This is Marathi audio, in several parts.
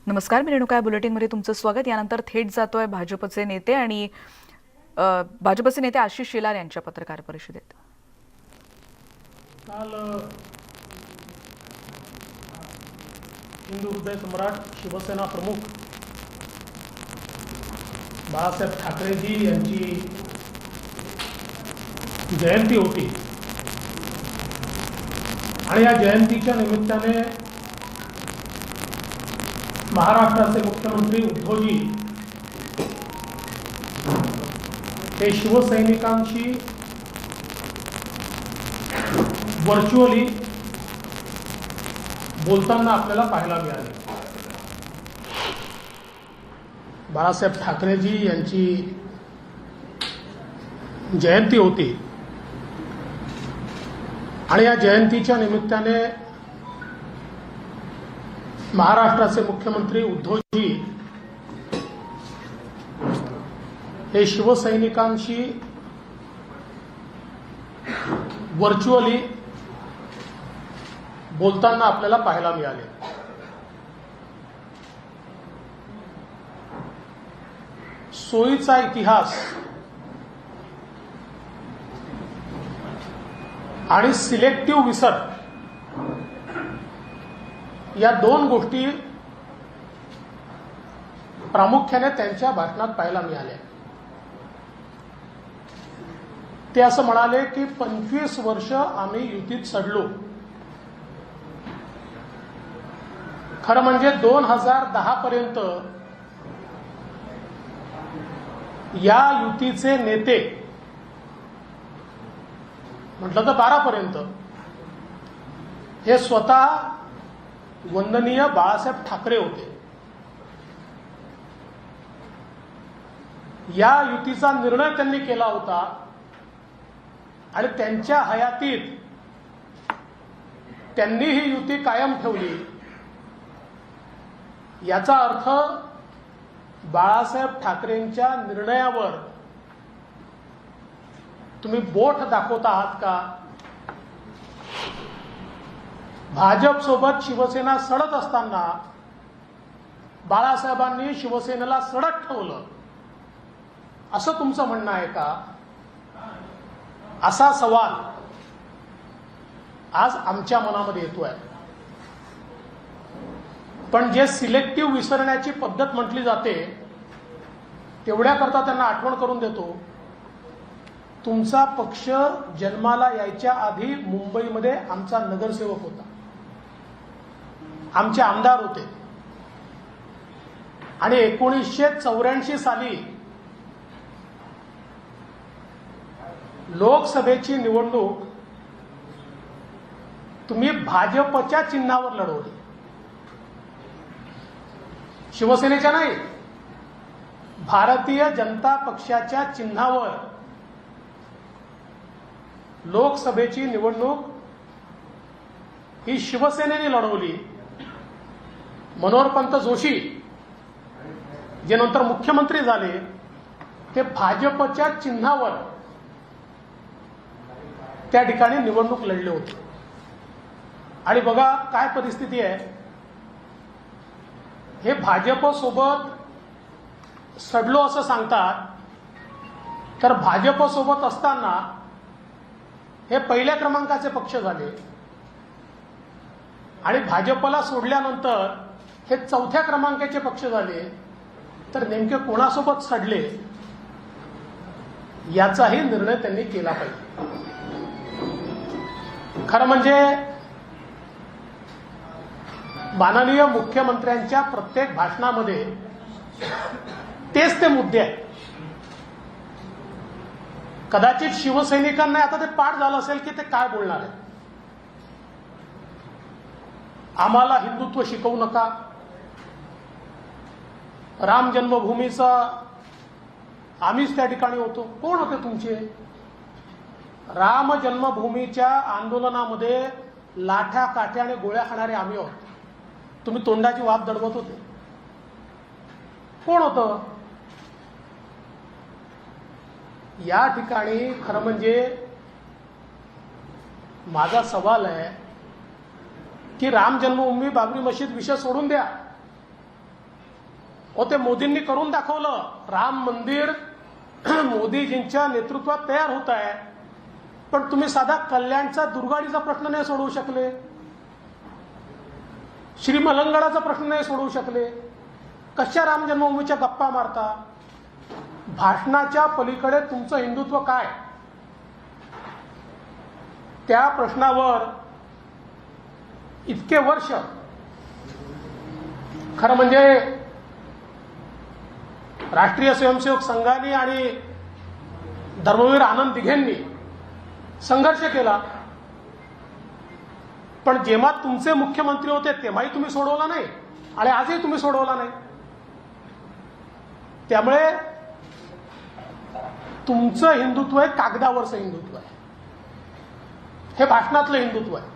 नमस्कार, मी रेणुका बुलेटिनमध्ये तुमचं स्वागत। यानंतर थेट जातोय भाजपचे नेते आणि भाजपचे नेते आशिष शेलार यांच्या पत्रकार परिषदेत। काल हिंदू हृदय सम्राट शिवसेना प्रमुख बाळासाहेब ठाकरेजी यांची जयंती होती आणि या जयंतीच्या निमित्ताने महाराष्ट्राचे मुख्यमंत्री उद्धवजी हे शिवसैनिकांशी व्हर्च्युअली बोलताना आपल्याला पाहायला मिळाले। बाळासाहेब ठाकरेजी यांची जयंती होती आणि या जयंतीच्या निमित्ताने महाराष्ट्राचे मुख्यमंत्री उद्धवजी हे शिवसैनिकांशी व्हर्च्युअली बोलताना आपल्याला पाहायला मिळाले। सोयीचा इतिहास आणि सिलेक्टिव्ह विसर या दोन गोष्टी प्रामुख्याने त्यांच्या भाषणात पाहायला मिळाल्या। ते असं म्हणाले की 25 वर्ष आम्ही युतीत सडलो। खरं म्हणजे 2010 पर्यंत या युतीचे नेते, म्हटलं तर 12 पर्यंत, हे स्वतः वंदनीय बाळासाहेब ठाकरे होते। या युतीचा निर्णय त्यांनी केला होता आणि त्यांच्या हयातीत त्यांनी ही युती कायम ठेवली। याचा अर्थ बाळासाहेब ठाकरेंच्या निर्णयावर तुम्ही बोट दाखवत आहात का? भाजप सोबत शिवसेना सडत असताना बाळासाहेबांनी शिवसेनेला सडत ठेवलं, असं तुमचं म्हणणं आहे का? असा सवाल आज आमच्या मनामध्ये येतोय। पण जे सिलेक्टिव्ह विसरण्याची पद्धत म्हटली जाते, तेवढ्याकरता त्यांना आठवण करून देतो, तुमचा पक्ष जन्माला यायच्या आधी मुंबईमध्ये आमचा नगरसेवक होता, आमचे आमदार होते आणि 1984 साली लोकसभेची निवडणूक तुम्ही भाजपच्या चिन्हावर लढवली, शिवसेनेच्या नाही, भारतीय जनता पक्षाच्या चिन्हावर लोकसभेची निवडणूक ही शिवसेनेने लढवली। मनोहरपंत जोशी जे नंतर मुख्यमंत्री झाले, ते भाजपच्या चिन्हावर त्या ठिकाणी निवडणूक लढले होते। आणि बघा काय परिस्थिती आहे, हे भाजप सोबत सडलो असं सांगतात, तर भाजप सोबत असताना हे पहिल्या क्रमांकाचे पक्ष झाले आणि भाजपला सोडल्यानंतर हे चौथ्या क्रमांकाचे पक्ष झाले, तर नेमके कोणासोबत सडले याचाही निर्णय त्यांनी केला पाहिजे। खरं म्हणजे माननीय मुख्यमंत्र्यांच्या प्रत्येक भाषणामध्ये तेच ते मुद्दे आहेत। कदाचित शिवसैनिकांना आता ते पाठ झालं असेल की ते काय बोलणार आहे। आम्हाला हिंदुत्व शिकवू नका, राम जन्मभूमीचा आम्हीच त्या ठिकाणी होतो। कोण होते तुमचे? राम जन्मभूमीच्या आंदोलनामध्ये लाठ्या काठ्या आणि गोळ्या खाणारे आम्ही आहोत, तुम्ही तोंडाची वाफ दडवत होते। कोण होतं? या ठिकाणी खरं म्हणजे माझा सवाल आहे की राम जन्मभूमी बाबरी मशीद विषय सोडून द्या, ते मोदींनी करून दाखवलं. राम मंदिर मोदीजींच्या नेतृत्वात तयार होत आहे, पण तुम्ही साधा कल्याणचा दुर्गाडीचा प्रश्न नाही सोडवू शकले, श्रीमलंगडाचा प्रश्न नाही सोडवू शकले. कशा राम जन्मभूमीच्या गप्पा मारता? भाषणाच्या पलीकडे तुमचं हिंदुत्व काय? त्या प्रश्नावर इतके वर्ष खरं म्हणजे राष्ट्रीय स्वयंसेवक संघाने आणि धर्मवीर आनंद दिघेंनी संघर्ष केला, पण जेव्हा तुमचे मुख्यमंत्री होते तेव्हाही तुम्ही सोडवला नाही आणि आजही तुम्ही सोडवला नाही. त्यामुळे तुमचं हिंदुत्व हे कागदावरचं हिंदुत्व आहे, हे भाषणातलं हिंदुत्व आहे.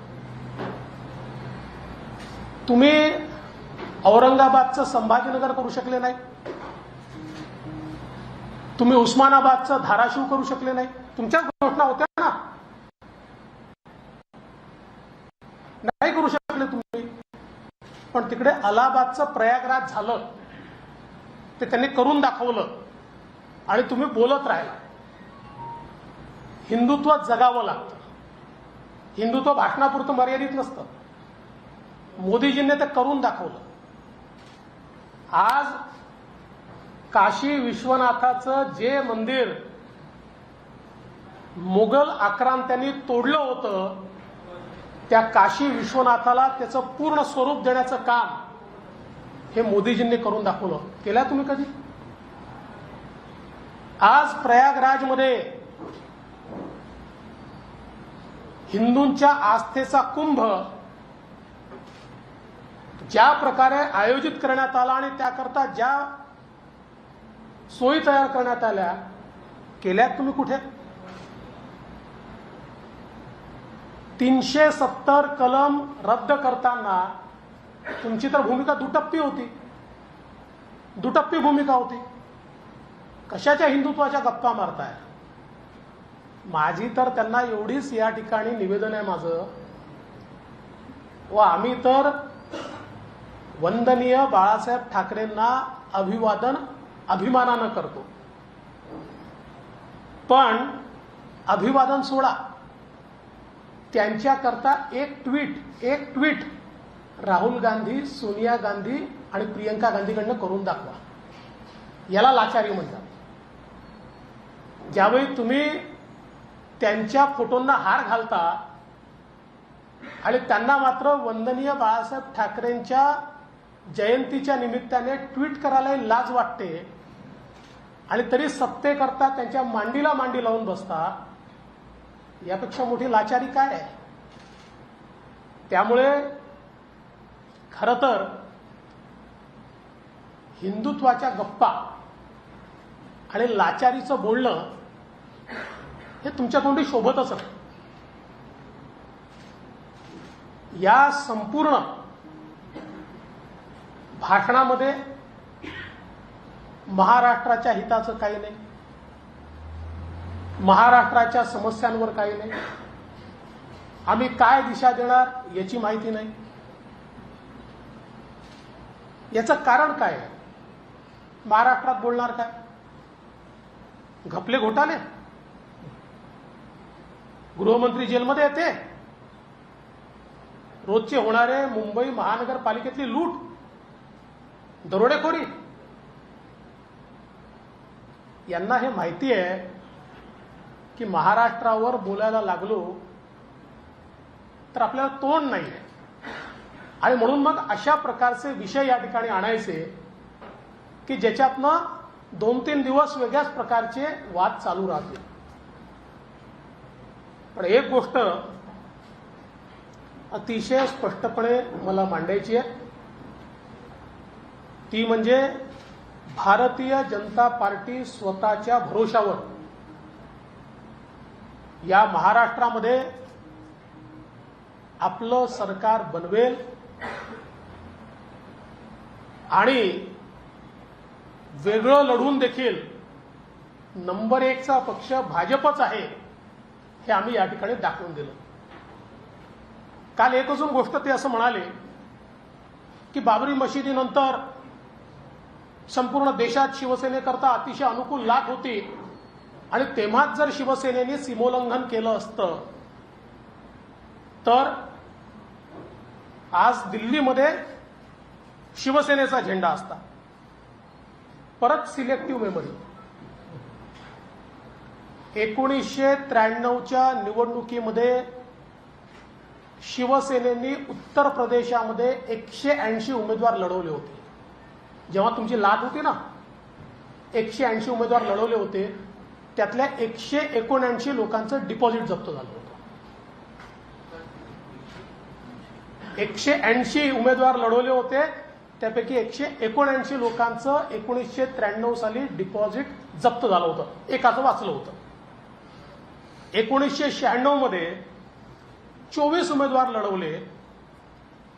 तुम्ही औरंगाबादचं संभाजीनगर करू शकले नाही, तुम्ही उस्मानाबादचं धाराशिव करू शकले नाही. तुमच्याच घोषणा होत्या ना, नाही करू शकले तुम्ही. पण तिकडे अलाहाबादचं प्रयागराज झालं, ते त्यांनी करून दाखवलं आणि तुम्ही बोलत राहिला. हिंदुत्व जगावं लागतं, हिंदुत्व भाषणापुरतं मर्यादित नसतं. मोदीजींनी ते करून दाखवलं. आज काशी विश्वनाथाचं जे मंदिर मुघल आक्रांत्यांनी तोडलं होतं, त्या काशी विश्वनाथाला त्याचं पूर्ण स्वरूप देण्याचं काम हे मोदीजींनी करून दाखवलं. केलं तुम्ही कधी? आज प्रयागराजमध्ये हिंदूंच्या आस्थेचा कुंभ ज्या प्रकारे आयोजित करण्यात आला आणि त्याकरता ज्या सोयी तयार करण्यात आल्या, केल्यात तुम्ही कुठे? 370 कलम रद्द करताना तुमची तर भूमिका दुटप्पी होती, दुटप्पी भूमिका होती. कशाच्या हिंदुत्वाच्या गप्पा मारताय? माझी तर त्यांना एवढीच या ठिकाणी निवेदन आहे माझं, व आम्ही तर वंदनीय बाळासाहेब ठाकरेंना अभिवादन अभिमानानं करतो, पण अभिवादन सोडा, त्यांच्याकरता एक ट्विट राहुल गांधी, सोनिया गांधी आणि प्रियंका गांधीकडनं करून दाखवा. याला लाचारी म्हणतात. ज्यावेळी तुम्ही त्यांच्या फोटोंना हार घालता आणि त्यांना मात्र वंदनीय बाळासाहेब ठाकरेंच्या जयंतीच्या निमित्ताने ट्विट करायला लाज वाटते आणि तरी सत्तेकरता त्यांच्या मांडीला मांडी लावून बसता, यापेक्षा मोठी लाचारी काय आहे? त्यामुळे खरं तर हिंदुत्वाच्या गप्पा आणि लाचारीचं बोलणं हे तुमच्या तोंडी शोभतच नाही. या संपूर्ण भाषणामध्ये महाराष्ट्राच्या हिताचं काही नाही, महाराष्ट्राच्या समस्यांवर काही नाही, आम्ही काय दिशा देणार याची माहिती नाही. याचं कारण काय आहे? महाराष्ट्रात बोलणार काय? घपले घोटाळे? गृहमंत्री जेलमध्ये येते? रोजचे होणारे मुंबई महानगरपालिकेतली लूट, दरोडेखोरी? यांना हे माहिती आहे की महाराष्ट्रावर बोलायला लागलो तर आपल्याला तोंड नाही आहे, आणि म्हणून मग अशा प्रकारचे विषय या ठिकाणी आणायचे की ज्याच्यातनं 2-3 दिवस वेगळ्याच प्रकारचे वाद चालू राहतील. पण एक गोष्ट अतिशय स्पष्टपणे मला मांडायची आहे, ती म्हणजे भारतीय जनता पार्टी स्वतःच्या भरोशावर या महाराष्ट्रामध्ये आपलं सरकार बनवेल आणि वेगळं लढून देखील नंबर 1चा पक्ष भाजपच आहे हे आम्ही या ठिकाणी दाखवून दिलं. काल एक अजून गोष्ट ते असं म्हणाले की बाबरी मशिदीनंतर संपूर्ण देशात शिवसेनेकरता अतिशय अनुकूल लाट होती आणि तेव्हाच जर शिवसेनेने सीमोल्लंघन केलं असतं तर आज दिल्लीमध्ये शिवसेनेचा झेंडा असता. परत सिलेक्टिव्ह मेमरी. 1993च्या निवडणुकीमध्ये शिवसेनेने उत्तर प्रदेशामध्ये 180 उमेदवार लढवले होते. जेव्हा तुमची लाट होती ना, 180 उमेदवार लढवले होते, त्यातल्या 179 लोकांचं डिपॉझिट जप्त झालं होतं. 180 उमेदवार लढवले होते, त्यापैकी 179 लोकांचं 1993 साली डिपॉझिट जप्त झालं होतं. एकाचं वाचलं होतं. 1996 मध्ये 24 उमेदवार लढवले,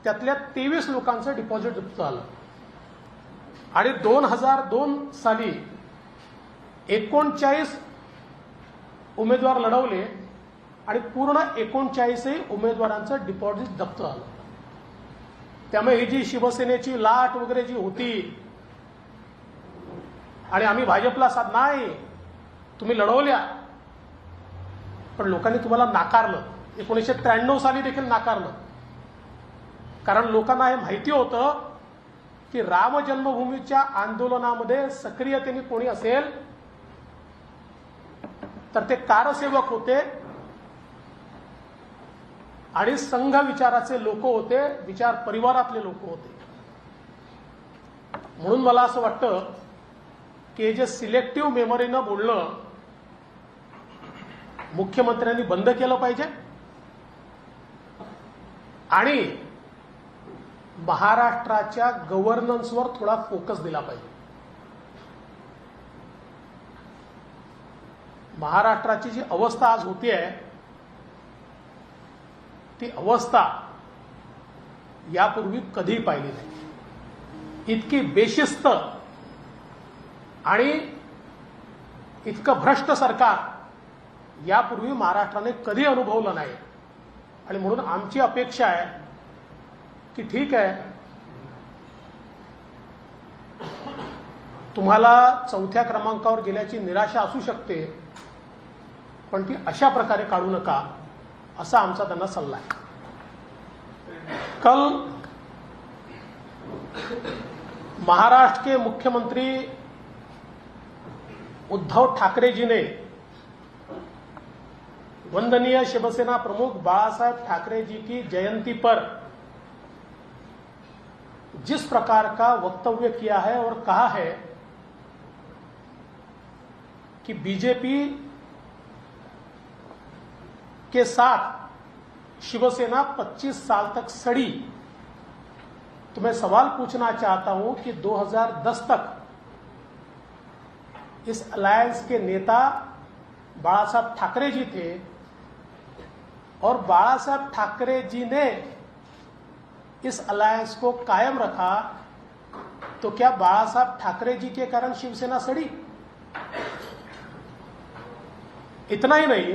त्यातल्या 23 लोकांचं डिपॉझिट जप्त झालं. आणि 2002 साली 39 उमेदवार लढवले आणि पूर्ण 39 उमेदवारांचं डिपॉझिट जप्त झालं. त्यामुळे ही जी शिवसेनेची लाट वगैरे जी होती आणि आम्ही भाजपला साथ नाही, तुम्ही लढवल्या पण लोकांनी तुम्हाला नाकारलं. 1993 साली देखील नाकारलं. कारण लोकांना हे माहिती होतं की राम जन्मभूमीच्या आंदोलनामध्ये सक्रियतेने कोणी असेल तर ते कारसेवक होते आणि संघ विचाराचे लोक होते, विचार परिवारातले लोक होते. म्हणून मला असं वाटतं की जे सिलेक्टिव्ह मेमरीनं बोलणं मुख्यमंत्र्यांनी बंद केलं पाहिजे आणि महाराष्ट्राच्या गव्हर्नन्सवर थोडा फोकस दिला पाहिजे. महाराष्ट्राची जी अवस्था आज होतीये ती अवस्था यापूर्वी कधी पाहिली नाही. इतकी बेशिस्त आणि इतकं भ्रष्ट सरकार यापूर्वी महाराष्ट्राने कधी अनुभवलं नाही. आणि म्हणून आमची अपेक्षा आहे की ठीक आहे, तुम्हाला 4थ्या क्रमांकावर गेल्याची निराशा असू शकते, पण ती अशा प्रकारे काढू नका, असा आमचा त्यांना सल्ला आहे. कल महाराष्ट्र के मुख्यमंत्री उद्धव ठाकरे जी ने वंदनीय शिवसेना प्रमुख बाळासाहेब ठाकरे जी की जयंती पर जिस प्रकार का वक्तव्य किया है और कहा है कि बीजेपी के साथ शिवसेना 25 साल तक सड़ी, तो मैं सवाल पूछना चाहता हूं कि 2010 तक इस अलायंस के नेता बाळासाहेब ठाकरे जी थे और बाळासाहेब ठाकरे जी ने इस अलायंस को कायम रखा, तो क्या बाळासाहेब ठाकरे जी के कारण शिवसेना सड़ी? इतना ही नहीं,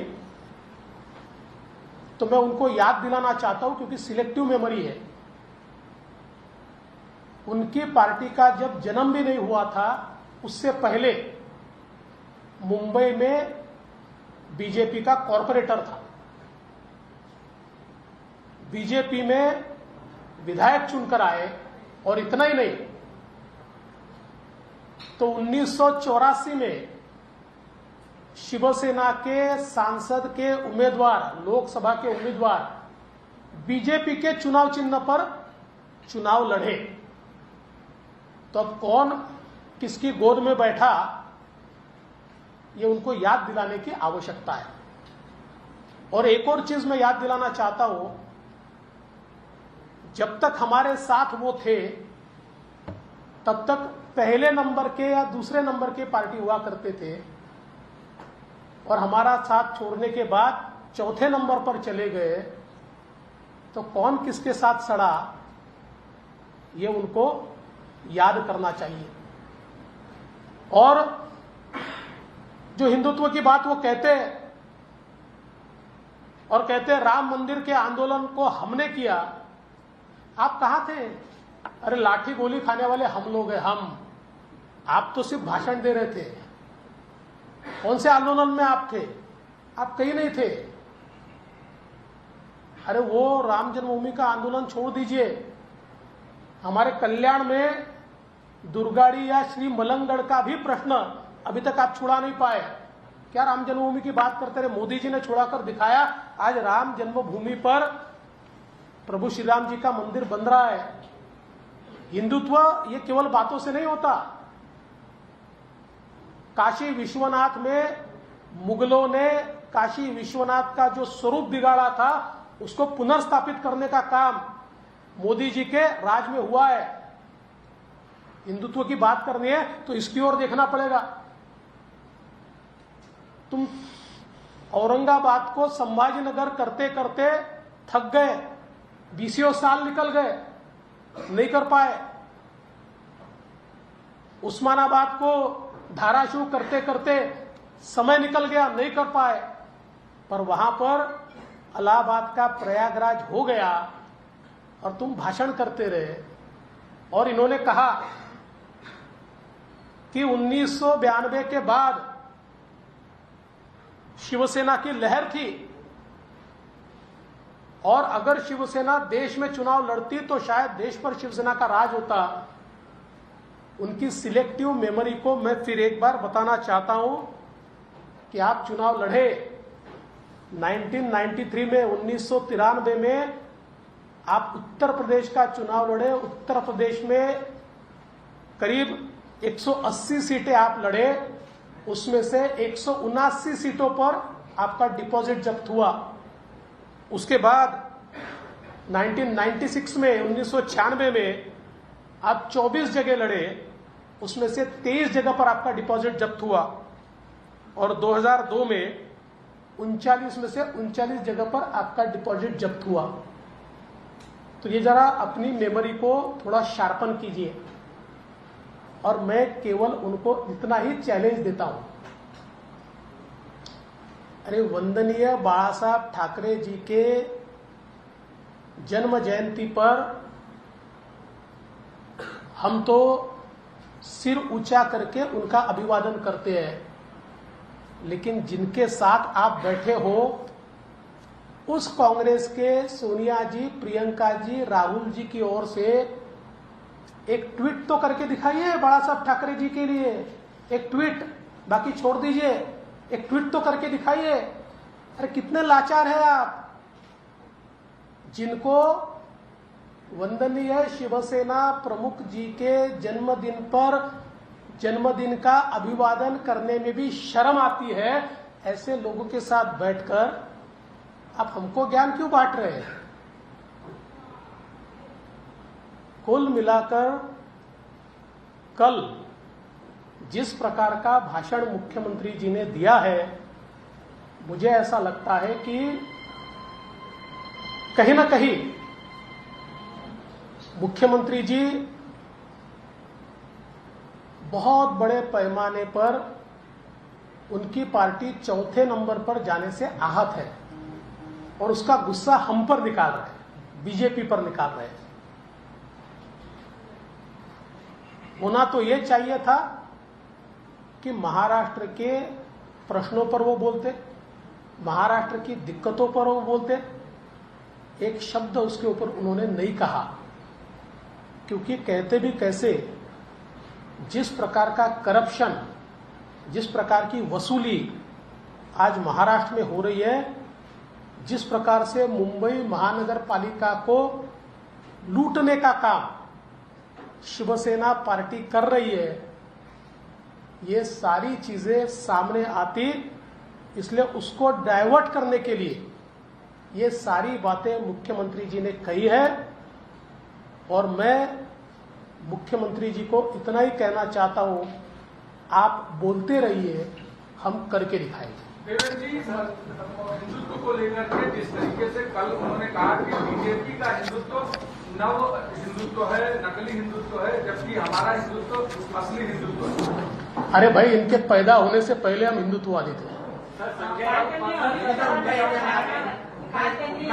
तो मैं उनको याद दिलाना चाहता हूं क्योंकि सिलेक्टिव मेमोरी है. उनकी पार्टी का जब जन्म भी नहीं हुआ था उससे पहले मुंबई में बीजेपी का कॉर्पोरेटर था. बीजेपी में विधायक चुनकर आए और इतना ही नहीं, तो 1984 में शिवसेना के सांसद के उम्मीदवार, लोकसभा के उम्मीदवार बीजेपी के चुनाव चिन्ह पर चुनाव लड़े. तो अब कौन किसकी गोद में बैठा ये उनको याद दिलाने की आवश्यकता है. और एक और चीज मैं याद दिलाना चाहता हूं, जब तक हमारे साथ वो थे तब तक पहले नंबर के या दूसरे नंबर के पार्टी हुआ करते थे और हमारा साथ छोड़ने के बाद चौथे नंबर पर चले गए, तो कौन किसके साथ सड़ा ये उनको याद करना चाहिए. और जो हिंदुत्व की बात वो कहते हैं और कहते हैं राम मंदिर के आंदोलन को हमने किया, आप कहां थे? अरे लाठी गोली खाने वाले हम लोग हैं. हम आप तो सिर्फ भाषण दे रहे थे। कौन से आंदोलन में आप थे? आप कहीं नहीं थे। अरे वो राम जन्मभूमि का आंदोलन छोड़ दीजिए, हमारे कल्याण में दुर्गाड़ी या श्री मलंगगढ़ का भी प्रश्न अभी तक आप छुड़ा नहीं पाए। क्या राम जन्मभूमि की बात करते रहे? मोदी जी ने छुड़ाकर दिखाया। आज राम जन्मभूमि पर प्रभु श्री राम जी का मंदिर बन रहा है। हिंदुत्व ये केवल बातों से नहीं होता। काशी विश्वनाथ में मुगलों ने काशी विश्वनाथ का जो स्वरूप बिगाड़ा था उसको पुनर्स्थापित करने का काम मोदी जी के राज में हुआ है। हिंदुत्व की बात करनी है तो इसकी ओर देखना पड़ेगा। तुम औरंगाबाद को संभाजीनगर करते करते थक गए, 20 साल निकल गए, नहीं कर पाए। उस्मानाबाद को धाराशिव करते करते समय निकल गया, नहीं कर पाए। पर वहां पर इलाहाबाद का प्रयागराज हो गया और तुम भाषण करते रहे। और इन्होंने कहा कि 1992 के बाद शिवसेना की लहर थी और अगर शिवसेना देश में चुनाव लड़ती तो शायद देश पर शिवसेना का राज होता। उनकी सिलेक्टिव मेमोरी को मैं फिर एक बार बताना चाहता हूं कि आप चुनाव लड़े 1993 में, 1993 में आप उत्तर प्रदेश का चुनाव लड़े। उत्तर प्रदेश में करीब 180 सीटें आप लड़े, उसमें से 179 सीटों पर आपका डिपॉजिट जब्त हुआ। उसके बाद 1996 में, 1996 में आप 24 जगह लड़े, उसमें से 23 जगह पर आपका डिपॉजिट जब्त हुआ। और 2002 में 39 में से 39 जगह पर आपका डिपॉजिट जब्त हुआ। तो ये जरा अपनी मेमोरी को थोड़ा शार्पन कीजिए। और मैं केवल उनको इतना ही चैलेंज देता हूं। अरे वंदनीय बाला साहब ठाकरे जी के जन्म जयंती पर हम तो सिर ऊंचा करके उनका अभिवादन करते हैं, लेकिन जिनके साथ आप बैठे हो उस कांग्रेस के सोनिया जी, प्रियंका जी, राहुल जी की ओर से एक ट्वीट तो करके दिखाइए बाला साहब ठाकरे जी के लिए। एक ट्वीट, बाकी छोड़ दीजिए, एक ट्वीट तो करके दिखाइए। अरे कितने लाचार हैं आप, जिनको वंदनीय शिवसेना प्रमुख जी के जन्मदिन पर जन्मदिन का अभिवादन करने में भी शर्म आती है। ऐसे लोगों के साथ बैठकर आप हमको ज्ञान क्यों बांट रहे हैं? कुल मिलाकर कल जिस प्रकार का भाषण मुख्यमंत्री जी ने दिया है, मुझे ऐसा लगता है कि कहीं ना कहीं मुख्यमंत्री जी बहुत बड़े पैमाने पर उनकी पार्टी चौथे नंबर पर जाने से आहत है और उसका गुस्सा हम पर निकाल रहे हैं, बीजेपी पर निकाल रहे हैं। होना तो ये चाहिए था कि महाराष्ट्र के प्रश्नों पर वो बोलते, महाराष्ट्र की दिक्कतों पर वो बोलते। एक शब्द उसके ऊपर उन्होंने नहीं कहा, क्योंकि कहते भी कैसे, जिस प्रकार का करप्शन, जिस प्रकार की वसूली आज महाराष्ट्र में हो रही है, जिस प्रकार से मुंबई महानगर पालिका को लूटने का काम शिवसेना पार्टी कर रही है, ये सारी चीजें सामने आती, इसलिए उसको डाइवर्ट करने के लिए ये सारी बातें मुख्यमंत्री जी ने कही है। और मैं मुख्यमंत्री जी को इतना ही कहना चाहता हूं, आप बोलते रहिए, हम करके दिखाएंगे। देवेंद्र जी, हिंदुत्व को लेकर के जिस तरीके से कल उन्होंने कहा कि बीजेपी का हिंदुत्व नव हिंदुत्व है, नकली हिंदुत्व है, जबकि हमारा हिंदुत्व असली हिंदुत्व है। अरे भाई, इनके पैदा होने से पहले हम हिंदुत्ववादी थे। उनका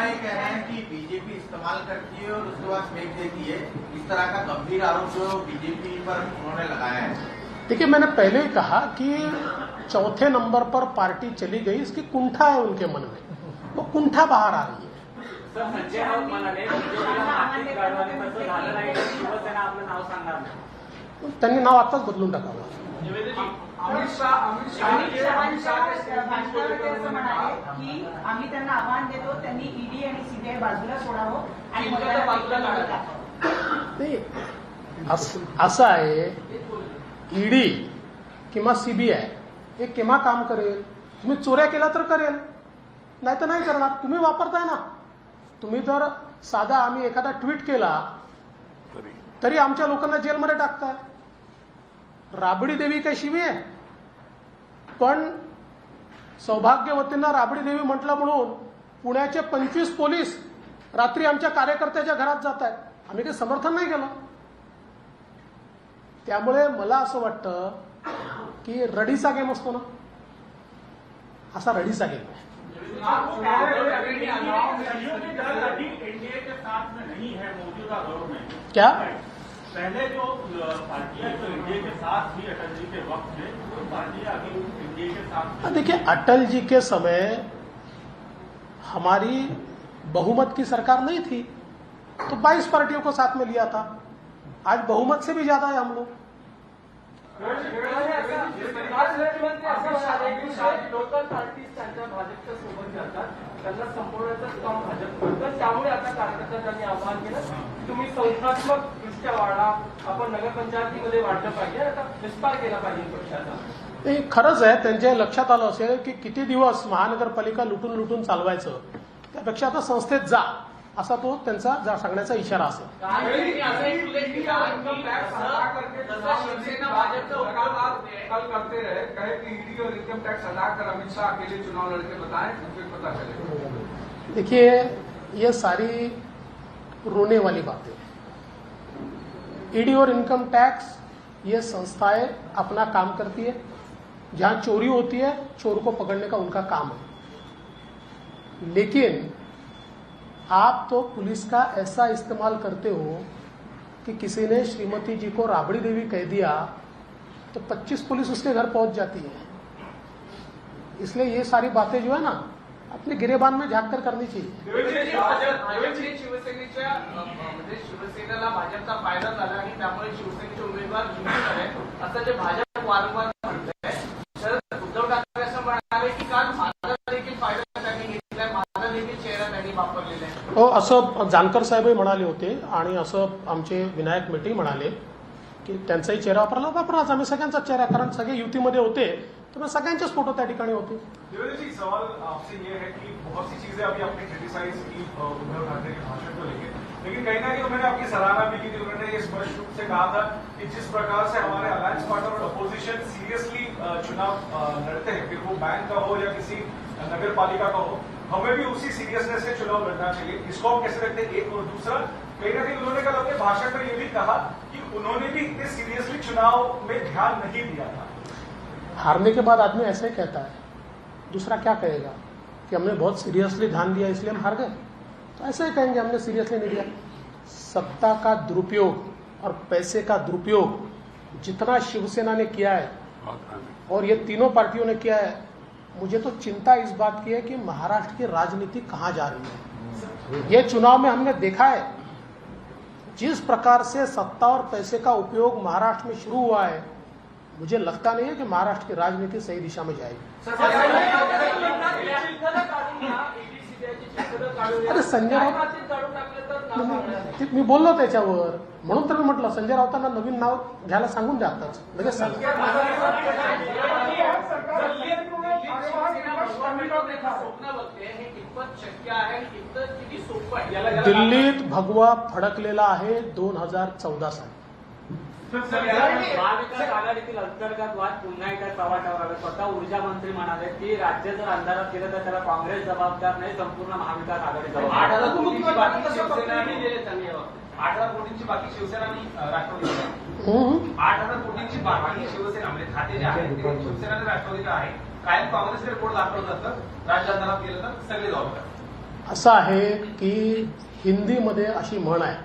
ये कहना है कि बीजेपी इस्तेमाल करती है और उसके बाद फेंक देती है। इस तरह का गंभीर आरोप जो बीजेपी पर उन्होंने लगाया है। देखिए, मैंने पहले ही कहा कि चौथे नंबर पर पार्टी चली गई, इसकी कुंठा है उनके मन में, वो कुंठा बाहर आ रही है. सर, संजय राऊत म्हणाले बीजेपीला आर्थिक कारवाई तसं झालं नाही तर शिवसेना आपलं नाव सांगणार नाही. त्यांनी नाव आताच बदलून टाकावं. अमित शाह के स्टेटमेंट को लेकर असं उन्होंने कहा म्हणाले की आम्ही त्यांना आव्हान देतो, त्यांनी ईडी आणि सीबीआय बाजूला सोडावं आणि केंद्राच्या बाजूला काढावं. नाही, असं आहे, ईडी किंवा सीबीआय हे केव्हा काम करेल? तुम्ही चोऱ्या केला तर करेल, नाही तर नाही करणार. तुम्ही वापरताय ना. तुम्ही जर साधा आम्ही एखादा ट्विट केला तरी आमच्या लोकांना जेलमध्ये टाकताय. राबडी देवी काय शिवी आहे? पण सौभाग्यवतींना राबडी देवी म्हटलं म्हणून पुण्याचे 25 पोलीस रात्री आमच्या कार्यकर्त्याच्या घरात जात आहेत. आम्ही काही समर्थन नाही केलं. त्यामुळे मला असं वाटतं की रडीचा गेम असतो ना, असा रडीचा गेम आहे. एनडीए के साथ में नहीं है मौजूदा दौर में. क्या पहले जो पार्टियां जो एनडीए के साथ थी अटल जी के वक्त में, वो पार्टियां अभी एनडीए के साथ. देखिए, अटल जी के समय हमारी बहुमत की सरकार नहीं थी, तो 22 पार्टियों को साथ में लिया था. आज बहुमत से भी ज्यादा है हम लोग. लोकल पार्टीज त्यांच्या भाजपच्या सोबत जातात, त्यांना संपवण्याचं काम भाजप करतं. त्यामुळे आता कार्यकर्त्यांनी आवाहन केलं की तुम्ही संस्थात्मक दृष्ट्या वाढा, आपण नगरपंचायतीमध्ये वाढलं पाहिजे, आता विस्तार केला पाहिजे पक्षाचा. ते खरंच आहे, त्यांच्या लक्षात आलं असेल की किती दिवस महानगरपालिका लुटून लुटून चालवायचं, त्यापेक्षा आता संस्थेत जा, असा तो त्यांचा सांगण्याचा इशारा असेल. शिवसेना भाजपा कल करते रहे, कहे कि ईडी और इनकम टैक्स हटाकर अमित शाह अकेले चुनाव लड़के बताएं, फिर पता चले. देखिए, ये सारी रोने वाली बातें हैं. ईडी और इनकम टैक्स ये संस्थाएं अपना काम करती है. जहां चोरी होती है, चोर को पकड़ने का उनका काम है. लेकिन आप तो पुलिस का ऐसा इस्तेमाल करते हो कि किसी ने श्रीमती जी को राबड़ी देवी कह दिया तो 25 पुलिस उसके घर पहुंच जाती है. इसलिए ये सारी बातें जो है ना, अपने गिरेबान में झाँक कर करनी चाहिए. शिवसेनेच्या म्हणजे शिवसेनेला भाजपचा फायदा झाला आणि त्यामुळे शिवसेनेचे उमेदवार जिंकून आले, असं जे भाजप वारंवार म्हणतंय. तर उद्धव ठाकरे असं म्हणाले की काल माझा देखील फायदा त्यांनी घेतलाय, माझा देखील चेहरा त्यांनी वापरलेला आहे. हो, असं जानकर साहेबही म्हणाले होते आणि असं आमचे विनायक मेटे म्हणाले की त्यांचाही चेहरा वापरलाच. आम्ही सगळ्यांचाच चेहरा, कारण सगळे युतीमध्ये होते, तर सगळ्यांचेच फोटो त्या ठिकाणी होते. देवेंद्र जी, सवाल आपसे ये है कि बहुत सी चीजें अभी आपने क्रिटिसाइज की उद्धव ठाकरे के भाषण को लेकर, लेकिन कहीं ना कहीं उन्होंने आपकी सराहना भी की थी. उन्होंने ये स्पष्ट रूप से कहा था कि जिस प्रकार से हमारे अलायंस पार्टनर और अपोजिशन सीरियसली चुनाव लड़ते हैं, फिर वो बैंक का हो या किसी नगर पालिका का हो, हमें भी उसी सीरियसनेस से चुनाव लड़ना चाहिए. इसको हम कैसे देखते हैं? एक. और दूसरा, कहीं ना कहीं उन्होंने कल अपने भाषण में ये भी कहा कि उन्होंने भी इतने सीरियसली चुनाव में ध्यान नहीं दिया था. हारने के बाद आदमी ऐसे ही कहता है, दूसरा क्या कहेगा कि हमने बहुत सीरियसली ध्यान दिया इसलिए हम हार गए? तो ऐसे ही कहेंगे हमने सीरियसली नहीं दिया. सत्ता का दुरुपयोग और पैसे का दुरुपयोग जितना शिवसेना ने किया है और ये तीनों पार्टियों ने किया है, मुझे तो चिंता इस बात की है कि महाराष्ट्र की राजनीति कहां जा रही है. ये चुनाव में हमने देखा है, जिस प्रकार से सत्ता और पैसे का उपयोग महाराष्ट्र में शुरू हुआ है, मुझे लगता नहीं है कि महाराष्ट्र की राजनीति सही दिशा में जाएगी. अरे संजय राऊत, मी बोललो त्याच्यावर, म्हणून तर मी म्हटलं संजय राऊतांना नवीन नाव घ्यायला सांगून द्या आताच, लगेच सांगा. दिल्लीत भगवा फडकलेला आहे 2014 साली. महाविकास आघाडीतील अंतर्गत वाद पुन्हा एकदा चव्हाट्यावर आले. स्वतः ऊर्जा मंत्री म्हणाले की राज्य जर अंधारात गेलं तर त्याला काँग्रेस जबाबदार नाही, संपूर्ण महाविकास आघाडी जबाबदार. 8,000 कोटींची बाकी शिवसेना दिली त्यांनी. 8,000 कोटींची बाकी शिवसेना आणि राष्ट्रवादी. 8,000 कोटींची बाकी शिवसेना म्हणजे खाते जे आहे ते शिवसेना आणि राष्ट्रवादीला आहे. कायम काँग्रेसकडे कोण दाखवलं जातं, राज्य अंधारात गेलं तर सगळे जबाबदार. असं आहे की हिंदीमध्ये अशी म्हण आहे,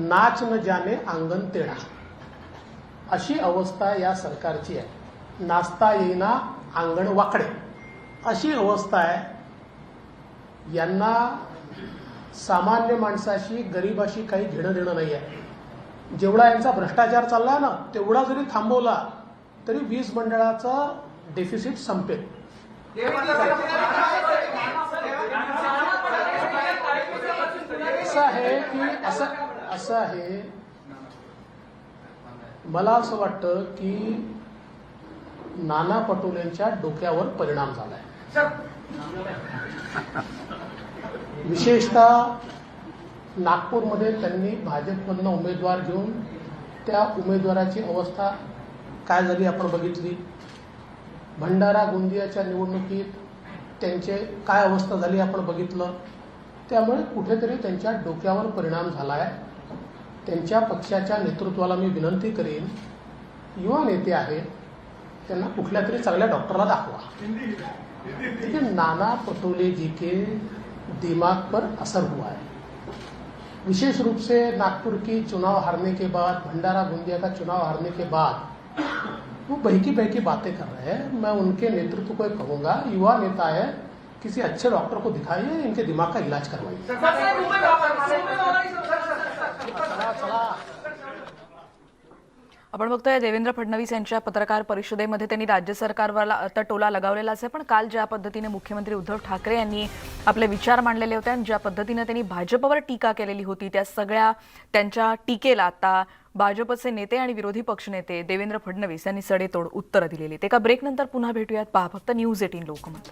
नाच न जाने आंगन तेढा. अशी अवस्था या सरकारची आहे. नाचता येईना अंगण वाकडे अशी अवस्था आहे. यांना सामान्य माणसाशी गरीबाशी काही घेणं देणं नाही आहे. जेवढा यांचा भ्रष्टाचार चालला ना तेवढा जरी थांबवला तरी वीज मंडळाचं डेफिसिट संपेल. असं आहे की असं आहे, मला असं वाटतं की नाना पटोलेंच्या डोक्यावर परिणाम झालाय. विशेषतः नागपूरमध्ये त्यांनी भाजपमधनं उमेदवार घेऊन त्या उमेदवाराची अवस्था काय झाली आपण बघितली. भंडारा गोंदियाच्या निवडणुकीत त्यांचे काय अवस्था झाली आपण बघितलं. त्यामुळे कुठेतरी त्यांच्या डोक्यावर परिणाम झाला आहे. त्यांच्या पक्षाच्या नेतृत्वाला मी विनंती करेन, युवा नेते आहेत, त्यांना कुठल्या तरी चांगल्या डॉक्टरला दाखवा. देखिए, नाना पटोले जी के दिमाग पर असर हुआ है. विशेष रूप से नागपुर की चुनाव हारने के बाद, भंडारा गोंदिया का चुनाव हारने के बाद वो बहकी बहकी बातें कर रहे हैं. मैं उनके नेतृत्व को कहूंगा, युवा नेता है, किसी अच्छे डॉक्टर को दिखाइए, इनके दिमाग का इलाज करवाइए. आपण बघतोय देवेंद्र फडणवीस यांच्या पत्रकार परिषदेमध्ये त्यांनी राज्य सरकारवर आता टोला लगावलेला आहे. पण काल ज्या पद्धतीने मुख्यमंत्री उद्धव ठाकरे यांनी आपले विचार मांडलेले होते आणि ज्या पद्धतीने त्यांनी भाजपवर टीका केलेली होती, त्या सगळ्या त्यांच्या टीकेला आता भाजपचे नेते आणि विरोधी पक्षनेते देवेंद्र फडणवीस यांनी सडेतोड उत्तरं दिलेली. एका ब्रेकनंतर पुन्हा भेटूयात. पहा फक्त न्यूज 18 लोकमत.